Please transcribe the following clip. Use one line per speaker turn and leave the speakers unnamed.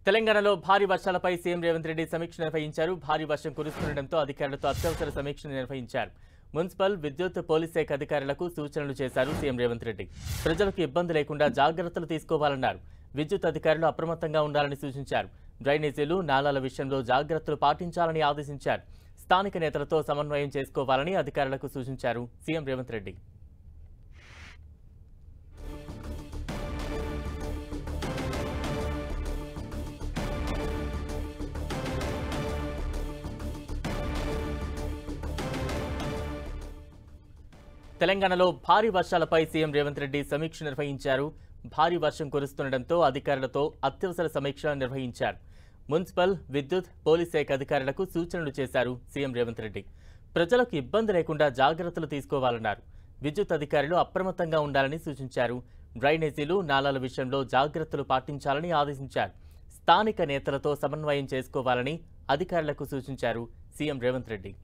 తెలంగాణలో భారీ వర్షాలపై సీఎం రేవంత్ రెడ్డి సమీక్ష నిర్వహించారు. భారీ వర్షం కురుస్తుండటంతో అధికారులతో అత్యవసర సమీక్ష నిర్వహించారు. మున్సిపల్, విద్యుత్, పోలీస్ శాఖ అధికారులకు సూచనలు చేశారు సీఎం రేవంత్ రెడ్డి. ప్రజలకు ఇబ్బంది లేకుండా జాగ్రత్తలు తీసుకోవాలన్నారు. విద్యుత్ అధికారులు అప్రమత్తంగా ఉండాలని సూచించారు. డ్రైనేజీలు, నాలాల విషయంలో జాగ్రత్తలు పాటించాలని ఆదేశించారు. స్థానిక నేతలతో సమన్వయం చేసుకోవాలని అధికారులకు సూచించారు సీఎం రేవంత్ రెడ్డి. తెలంగాణలో భారీ వర్షాలపై సీఎం రేవంత్ రెడ్డి సమీక్ష నిర్వహించారు. భారీ వర్షం కురుస్తుండటంతో అధికారులతో అత్యవసర సమీక్ష నిర్వహించారు. మున్సిపల్, విద్యుత్, పోలీస్ శాఖ అధికారులకు సూచనలు చేశారు సీఎం రేవంత్ రెడ్డి. ప్రజలకు ఇబ్బంది లేకుండా జాగ్రత్తలు తీసుకోవాలన్నారు. విద్యుత్ అధికారులు అప్రమత్తంగా ఉండాలని సూచించారు. డ్రైనేజీలు, నాలాల విషయంలో జాగ్రత్తలు పాటించాలని ఆదేశించారు. స్థానిక నేతలతో సమన్వయం చేసుకోవాలని అధికారులకు సూచించారు సీఎం రేవంత్ రెడ్డి.